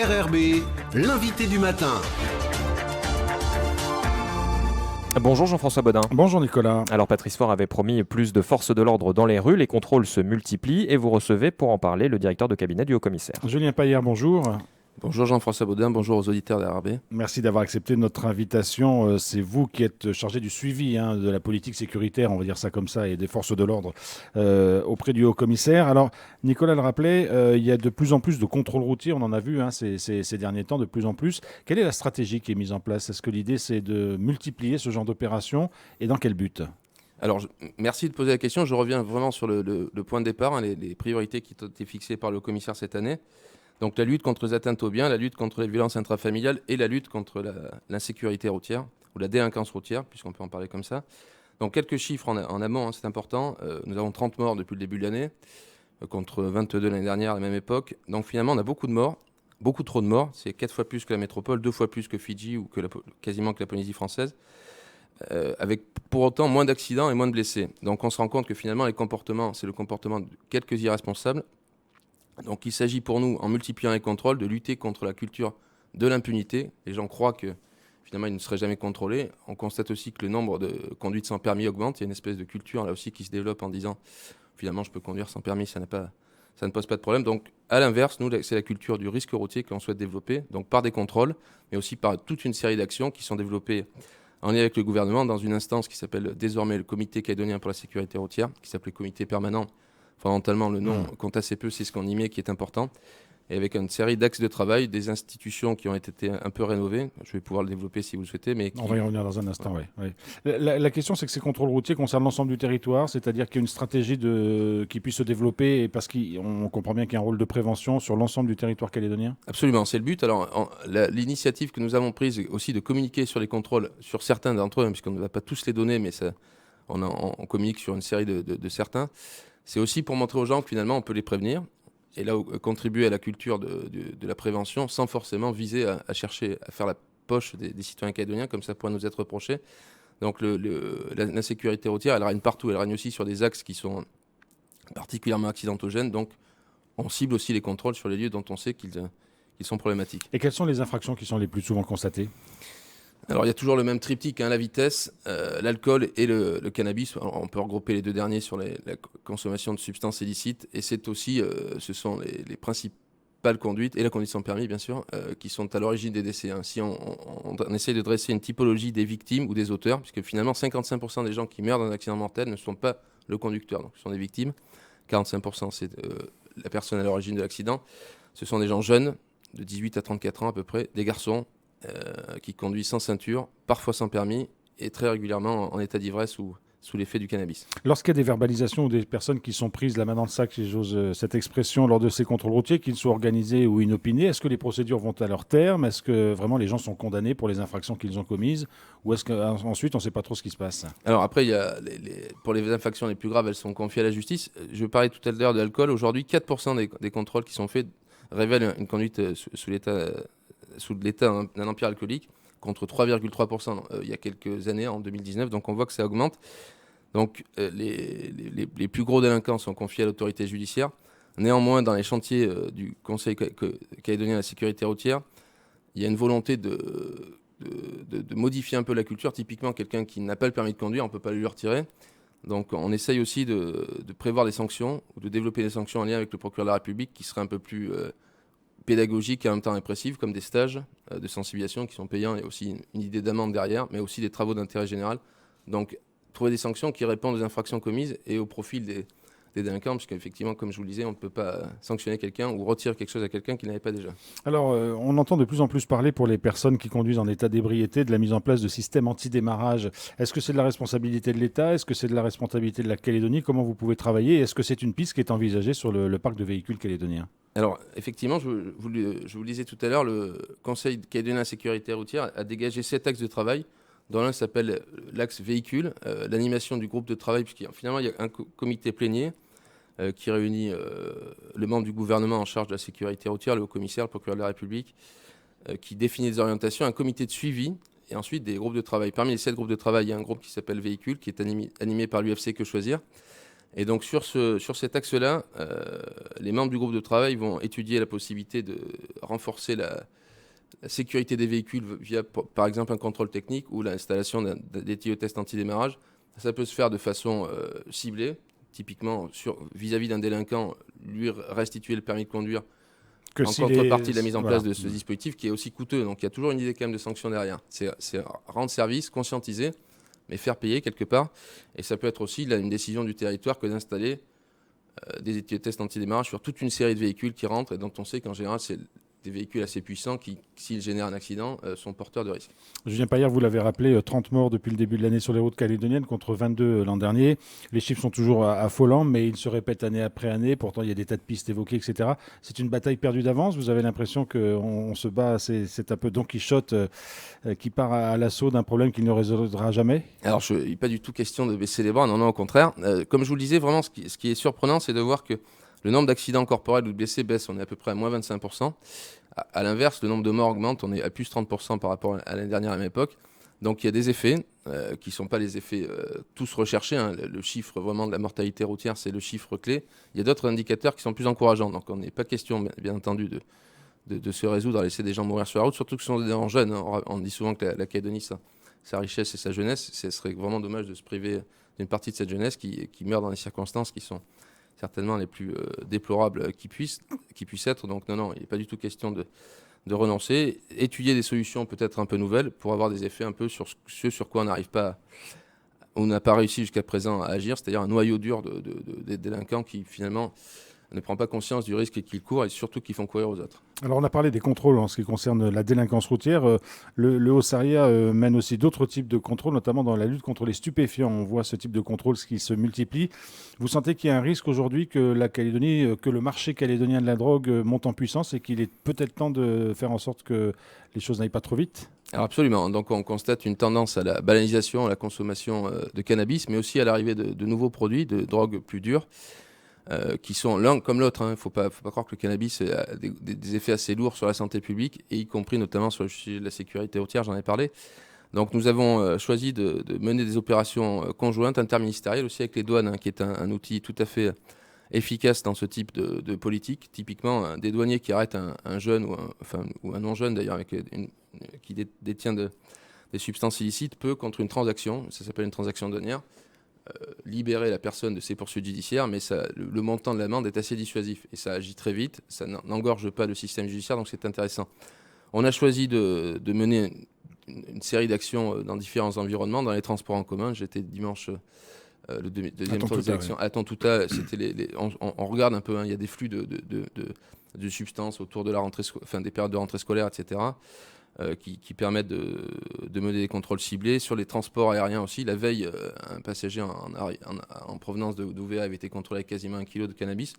RRB, l'invité du matin. Bonjour Jean-François Bodin. Bonjour Nicolas. Alors Patrice Faure avait promis plus de forces de l'ordre dans les rues, les contrôles se multiplient et vous recevez pour en parler le directeur de cabinet du Haut-Commissaire. Julien Paillard, bonjour. Bonjour Jean-François Bodin, bonjour aux auditeurs d'RRB. Merci d'avoir accepté notre invitation. C'est vous qui êtes chargé du suivi de la politique sécuritaire, on va dire ça comme ça, et des forces de l'ordre auprès du Haut-Commissaire. Alors, Nicolas le rappelait, il y a de plus en plus de contrôles routiers, on en a vu ces derniers temps, de plus en plus. Quelle est la stratégie qui est mise en place ? Est-ce que l'idée, c'est de multiplier ce genre d'opérations et dans quel but ? Alors, merci de poser la question. Je reviens vraiment sur le point de départ, les priorités qui ont été fixées par le commissaire cette année. Donc la lutte contre les atteintes aux biens, la lutte contre les violences intrafamiliales et la lutte contre l'insécurité routière, ou la délinquance routière, puisqu'on peut en parler comme ça. Donc quelques chiffres en amont, c'est important. Nous avons 30 morts depuis le début de l'année, contre 22 l'année dernière à la même époque. Donc finalement, on a beaucoup de morts, beaucoup trop de morts. C'est 4 fois plus que la métropole, 2 fois plus que Fidji ou quasiment que la Polynésie française. Avec pour autant moins d'accidents et moins de blessés. Donc on se rend compte que finalement, les comportements, c'est le comportement de quelques irresponsables. Donc il s'agit pour nous, en multipliant les contrôles, de lutter contre la culture de l'impunité. Les gens croient que finalement ils ne seraient jamais contrôlés. On constate aussi que le nombre de conduites sans permis augmente. Il y a une espèce de culture là aussi qui se développe en disant finalement je peux conduire sans permis, ça ne pose pas de problème. Donc à l'inverse, nous c'est la culture du risque routier que l'on souhaite développer, donc par des contrôles, mais aussi par toute une série d'actions qui sont développées en lien avec le gouvernement dans une instance qui s'appelle désormais le Comité calédonien pour la sécurité routière, qui s'appelait Comité permanent. Fondamentalement, le nom compte assez peu, c'est ce qu'on y met qui est important. Et avec une série d'axes de travail, des institutions qui ont été un peu rénovées. Je vais pouvoir le développer si vous le souhaitez. Mais On va y revenir dans un instant, oui. La question, c'est que ces contrôles routiers concernent l'ensemble du territoire, c'est-à-dire qu'il y a une stratégie qui puisse se développer, parce qu'on comprend bien qu'il y a un rôle de prévention sur l'ensemble du territoire calédonien. Absolument, c'est le but. Alors, l'initiative que nous avons prise aussi de communiquer sur les contrôles, sur certains d'entre eux, puisqu'on ne va pas tous les donner, mais on communique sur une série de certains. C'est aussi pour montrer aux gens que finalement on peut les prévenir et là contribuer à la culture de la prévention sans forcément viser à chercher à faire la poche des citoyens calédoniens comme ça pourrait nous être reproché. Donc l'insécurité routière, elle règne partout, elle règne aussi sur des axes qui sont particulièrement accidentogènes. Donc on cible aussi les contrôles sur les lieux dont on sait qu'ils sont problématiques. Et quelles sont les infractions qui sont les plus souvent constatées ? Alors il y a toujours le même triptyque, la vitesse, l'alcool et le cannabis. Alors, on peut regrouper les deux derniers sur la consommation de substances illicites. Et c'est aussi, ce sont les principales conduites, et la conduite sans permis bien sûr, qui sont à l'origine des décès. Si on essaie de dresser une typologie des victimes ou des auteurs, puisque finalement 55% des gens qui meurent dans un accident mortel ne sont pas le conducteur, donc ce sont des victimes. 45% c'est la personne à l'origine de l'accident. Ce sont des gens jeunes, de 18 à 34 ans à peu près, des garçons, qui conduit sans ceinture, parfois sans permis, et très régulièrement en état d'ivresse ou sous l'effet du cannabis. Lorsqu'il y a des verbalisations ou des personnes qui sont prises la main dans le sac, si j'ose cette expression, lors de ces contrôles routiers, qu'ils soient organisés ou inopinés, est-ce que les procédures vont à leur terme ? Est-ce que vraiment les gens sont condamnés pour les infractions qu'ils ont commises ? Ou est-ce qu'ensuite on ne sait pas trop ce qui se passe ? Alors après, il y a pour les infractions les plus graves, elles sont confiées à la justice. Je parlais tout à l'heure de l'alcool. Aujourd'hui, 4% des contrôles qui sont faits révèlent une conduite sous l'état d'un empire alcoolique, contre 3,3% il y a quelques années, en 2019. Donc on voit que ça augmente. Donc les plus gros délinquants sont confiés à l'autorité judiciaire. Néanmoins, dans les chantiers du Conseil calédonien de la sécurité routière, il y a une volonté de modifier un peu la culture. Typiquement, quelqu'un qui n'a pas le permis de conduire, on ne peut pas lui retirer. Donc on essaye aussi de prévoir des sanctions, ou de développer des sanctions en lien avec le procureur de la République, qui seraient un peu plus pédagogiques et en même temps répressives, comme des stages de sensibilisation qui sont payants. Il y a aussi une idée d'amende derrière, mais aussi des travaux d'intérêt général. Donc trouver des sanctions qui répondent aux infractions commises et au profil des délinquants, parce qu'effectivement, comme je vous le disais, on ne peut pas sanctionner quelqu'un ou retirer quelque chose à quelqu'un qui n'avait pas déjà. Alors, on entend de plus en plus parler pour les personnes qui conduisent en état d'ébriété de la mise en place de systèmes anti-démarrage. Est-ce que c'est de la responsabilité de l'État ? Est-ce que c'est de la responsabilité de la Calédonie ? Comment vous pouvez travailler ? Est-ce que c'est une piste qui est envisagée sur le parc de véhicules calédoniens ? Alors, effectivement, je vous le disais tout à l'heure, le Conseil calédonien de la sécurité routière a dégagé 7 axes de travail, dont l'un s'appelle l'axe véhicule, l'animation du groupe de travail, puisqu'il finalement il y a un comité plénier qui réunit le membre du gouvernement en charge de la sécurité routière, le haut-commissaire, le procureur de la République, qui définit des orientations, un comité de suivi et ensuite des groupes de travail. Parmi les 7 groupes de travail, il y a un groupe qui s'appelle véhicule, qui est animé par l'UFC Que Choisir, Et donc sur cet axe-là, les membres du groupe de travail vont étudier la possibilité de renforcer la sécurité des véhicules via, par exemple, un contrôle technique ou l'installation des tuyaux-tests anti-démarrage. Ça peut se faire de façon ciblée, typiquement vis-à-vis d'un délinquant, lui restituer le permis de conduire en contrepartie de la mise en place de ce dispositif qui est aussi coûteux. Donc il y a toujours une idée quand même de sanction derrière. C'est rendre service, conscientiser, mais faire payer quelque part. Et ça peut être aussi une décision du territoire que d'installer des tests anti-démarrage sur toute une série de véhicules qui rentrent et dont on sait qu'en général, c'est des véhicules assez puissants qui, s'ils génèrent un accident, sont porteurs de risques. Julien Paillard, vous l'avez rappelé, 30 morts depuis le début de l'année sur les routes calédoniennes contre 22 l'an dernier. Les chiffres sont toujours affolants, mais ils se répètent année après année. Pourtant, il y a des tas de pistes évoquées, etc. C'est une bataille perdue d'avance. Vous avez l'impression qu'on se bat, c'est un peu Don Quichotte qui part à l'assaut d'un problème qu'il ne résoudra jamais? Alors, il n'est pas du tout question de baisser les bras, non, au contraire. Comme je vous le disais, vraiment, ce qui est surprenant, c'est de voir que le nombre d'accidents corporels ou de blessés baisse, on est à peu près à moins 25%. À l'inverse, le nombre de morts augmente, on est à plus 30% par rapport à l'année dernière à la même époque. Donc il y a des effets qui ne sont pas les effets tous recherchés. Hein. Le chiffre vraiment de la mortalité routière, c'est le chiffre clé. Il y a d'autres indicateurs qui sont plus encourageants. Donc on n'est pas question, bien entendu, de se résoudre à laisser des gens mourir sur la route, surtout que ce sont des gens jeunes. Hein. On dit souvent que la Calédonie, sa richesse et sa jeunesse, ce serait vraiment dommage de se priver d'une partie de cette jeunesse qui meurt dans des circonstances qui sont certainement les plus déplorables qui puissent être. Donc non, il n'est pas du tout question de renoncer. Étudier des solutions peut-être un peu nouvelles pour avoir des effets un peu sur ce sur quoi on n'arrive pas, on n'a pas réussi jusqu'à présent à agir, c'est-à-dire un noyau dur des délinquants qui finalement ne prend pas conscience du risque qu'ils courent et surtout qu'ils font courir aux autres. Alors on a parlé des contrôles en ce qui concerne la délinquance routière. Le Haut-Saria mène aussi d'autres types de contrôles, notamment dans la lutte contre les stupéfiants. On voit ce type de contrôle qui se multiplie. Vous sentez qu'il y a un risque aujourd'hui que le marché calédonien de la drogue monte en puissance et qu'il est peut-être temps de faire en sorte que les choses n'aillent pas trop vite? Alors absolument. Donc on constate une tendance à la banalisation, à la consommation de cannabis, mais aussi à l'arrivée de nouveaux produits, de drogues plus dures. Qui sont l'un comme l'autre. Il ne faut pas croire que le cannabis a des effets assez lourds sur la santé publique, et y compris notamment sur le sujet de la sécurité routière, j'en ai parlé. Donc nous avons choisi de mener des opérations conjointes, interministérielles, aussi avec les douanes, hein, qui est un outil tout à fait efficace dans ce type de politique. Typiquement, des douaniers qui arrêtent un jeune ou un non-jeune d'ailleurs, qui détient des substances illicites, peut, contre une transaction, ça s'appelle une transaction douanière, libérer la personne de ses poursuites judiciaires, mais le montant de l'amende est assez dissuasif et ça agit très vite, ça n'engorge pas le système judiciaire, donc c'est intéressant. On a choisi de mener une série d'actions dans différents environnements, dans les transports en commun. J'étais dimanche le deuxième tour des élections à Tontouta. On regarde un peu, hein, il y a des flux de substances autour de la rentrée, des périodes de rentrée scolaire, etc. Qui permettent de mener des contrôles ciblés. Sur les transports aériens aussi, la veille, un passager en provenance d'Ouvéa avait été contrôlé avec quasiment 1 kg de cannabis.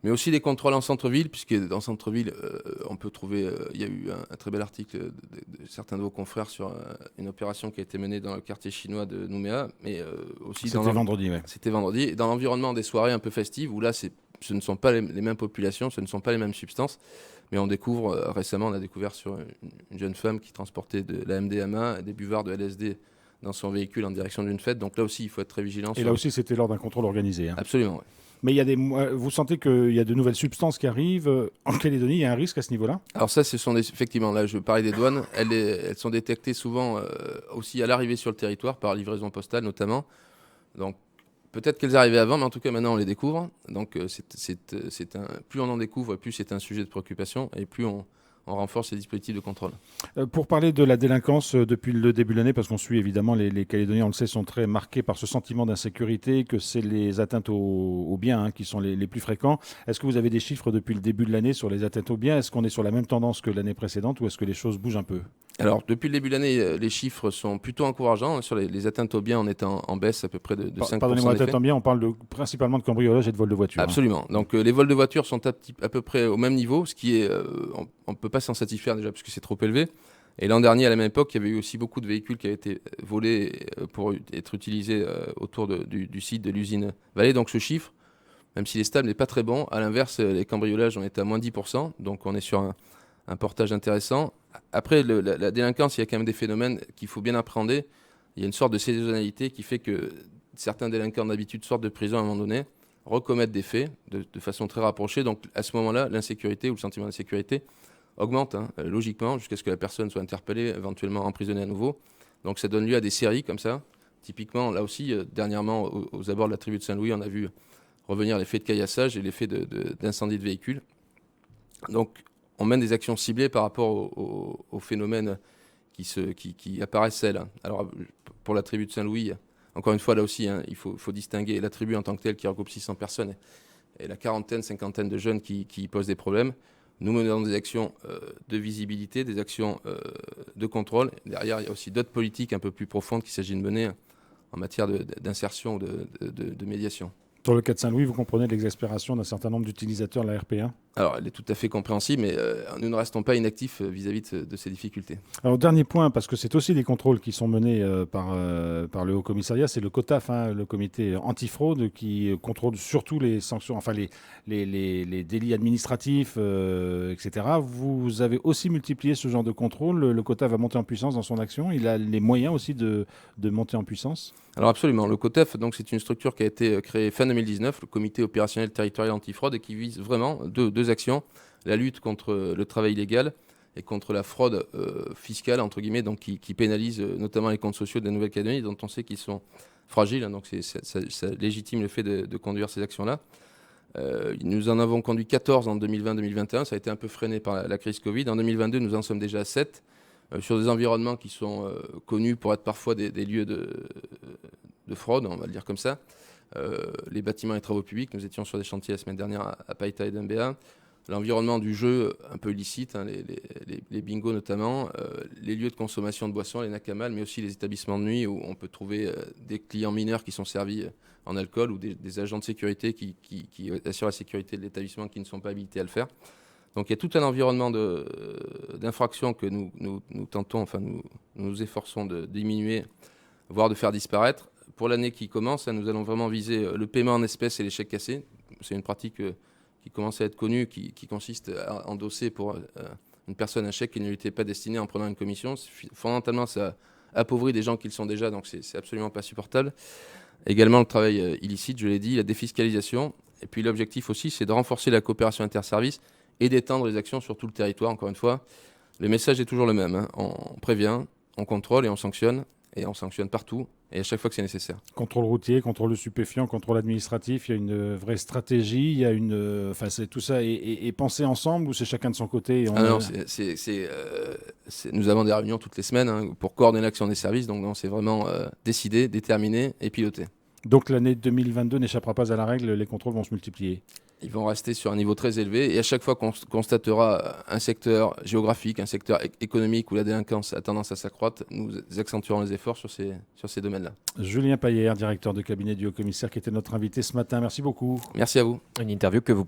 Mais aussi des contrôles en centre-ville, puisque dans le centre-ville, on peut trouver, il y a eu un très bel article de certains de vos confrères sur une opération qui a été menée dans le quartier chinois de Nouméa, mais aussi C'était vendredi, ouais. C'était vendredi. Et dans l'environnement des soirées un peu festives, où là, ce ne sont pas les mêmes populations, ce ne sont pas les mêmes substances. Mais récemment, on a découvert sur une jeune femme qui transportait de la MDMA, des buvards de LSD dans son véhicule en direction d'une fête. Donc là aussi, il faut être très vigilant. Et là aussi, c'était lors d'un contrôle organisé. Hein. Absolument, oui. Mais vous sentez qu'il y a de nouvelles substances qui arrivent en Calédonie, il y a un risque à ce niveau-là? Alors ça, effectivement, là je parlais des douanes, elles sont détectées souvent aussi à l'arrivée sur le territoire, par livraison postale notamment. Donc peut-être qu'elles arrivaient avant, mais en tout cas maintenant on les découvre. Donc plus on en découvre, plus c'est un sujet de préoccupation et plus on renforce les dispositifs de contrôle. Pour parler de la délinquance depuis le début de l'année, parce qu'on suit évidemment les Calédoniens, on le sait, sont très marqués par ce sentiment d'insécurité, que c'est les atteintes aux biens qui sont les plus fréquents. Est-ce que vous avez des chiffres depuis le début de l'année sur les atteintes aux biens? Est-ce qu'on est sur la même tendance que l'année précédente ou est-ce que les choses bougent un peu? Alors, depuis le début de l'année, les chiffres sont plutôt encourageants. Sur les atteintes aux biens, on est en baisse à peu près de 5%. Pardonnez-moi, atteintes aux biens, on parle principalement de cambriolage et de vol de voiture. Absolument. Hein. Donc, les vols de voiture sont à peu près au même niveau, ce qui est... on ne peut pas s'en satisfaire déjà parce que c'est trop élevé. Et l'an dernier, à la même époque, il y avait eu aussi beaucoup de véhicules qui avaient été volés pour être utilisés autour du site de l'usine Vallée. Donc, ce chiffre, même s'il est stable, n'est pas très bon. À l'inverse, les cambriolages ont été à moins 10%. Donc, on est sur un portage intéressant. Après, la délinquance, il y a quand même des phénomènes qu'il faut bien appréhender. Il y a une sorte de saisonnalité qui fait que certains délinquants d'habitude sortent de prison à un moment donné, recommettent des faits de façon très rapprochée. Donc à ce moment-là, l'insécurité ou le sentiment d'insécurité augmente logiquement jusqu'à ce que la personne soit interpellée, éventuellement emprisonnée à nouveau. Donc ça donne lieu à des séries comme ça. Typiquement, là aussi, dernièrement, aux abords de la tribu de Saint-Louis, on a vu revenir les faits de caillassage et les faits d'incendie de véhicules. Donc on mène des actions ciblées par rapport aux phénomènes qui apparaissent là. Alors pour la tribu de Saint-Louis, encore une fois, là aussi, il faut distinguer la tribu en tant que telle qui regroupe 600 personnes et la quarantaine, cinquantaine de jeunes qui posent des problèmes. Nous menons des actions de visibilité, des actions de contrôle. Derrière, il y a aussi d'autres politiques un peu plus profondes qu'il s'agit de mener en matière d'insertion ou de médiation. Sur le cas de Saint-Louis, vous comprenez l'exaspération d'un certain nombre d'utilisateurs de la RP1 ? Alors, elle est tout à fait compréhensible, mais nous ne restons pas inactifs vis-à-vis de ces difficultés. Alors, dernier point, parce que c'est aussi des contrôles qui sont menés par le Haut Commissariat, c'est le COTAF, le comité antifraude, qui contrôle surtout les sanctions, enfin les délits administratifs, etc. Vous avez aussi multiplié ce genre de contrôle. Le COTAF va monter en puissance dans son action. Il a les moyens aussi de monter en puissance. Alors absolument. Le COTAF, donc, c'est une structure qui a été créée fin 2019, le comité opérationnel territorial antifraude, et qui vise vraiment deux actions, la lutte contre le travail illégal et contre la fraude fiscale, entre guillemets, donc qui pénalise notamment les comptes sociaux de la Nouvelle-Calédonie, dont on sait qu'ils sont fragiles, donc ça légitime le fait de conduire ces actions-là. Nous en avons conduit 14 en 2020-2021, ça a été un peu freiné par la crise Covid. En 2022, nous en sommes déjà à 7, sur des environnements qui sont connus pour être parfois des lieux de fraude, on va le dire comme ça. Les bâtiments et travaux publics, nous étions sur des chantiers la semaine dernière à Païta et Dembéa. L'environnement du jeu un peu illicite, les bingos notamment, les lieux de consommation de boissons, les nakamal, mais aussi les établissements de nuit où on peut trouver des clients mineurs qui sont servis en alcool ou des agents de sécurité qui assurent la sécurité de l'établissement qui ne sont pas habilités à le faire. Donc il y a tout un environnement d'infractions que nous tentons, enfin nous nous efforçons de diminuer, voire de faire disparaître. Pour l'année qui commence, nous allons vraiment viser le paiement en espèces et les chèques cassés. C'est une pratique qui commence à être connue, qui consiste à endosser pour une personne un chèque qui ne lui était pas destiné en prenant une commission. Fondamentalement, ça appauvrit des gens qui le sont déjà, donc c'est absolument pas supportable. Également le travail illicite, je l'ai dit, la défiscalisation. Et puis l'objectif aussi, c'est de renforcer la coopération interservices et d'étendre les actions sur tout le territoire, encore une fois. Le message est toujours le même. On prévient, on contrôle et on sanctionne partout et à chaque fois que c'est nécessaire. Contrôle routier, contrôle de stupéfiants, contrôle administratif, il y a une vraie stratégie, il y a tout ça est pensé ensemble ou c'est chacun de son côté non, nous avons des réunions toutes les semaines pour coordonner l'action des services, donc non, c'est vraiment décidé, déterminé et piloté. Donc l'année 2022 n'échappera pas à la règle, les contrôles vont se multiplier. Ils vont rester sur un niveau très élevé et à chaque fois qu'on constatera un secteur géographique, un secteur économique où la délinquance a tendance à s'accroître, nous accentuerons les efforts sur ces domaines-là. Julien Paillère, directeur de cabinet du Haut-Commissaire, qui était notre invité ce matin. Merci beaucoup. Merci à vous. Une interview que vous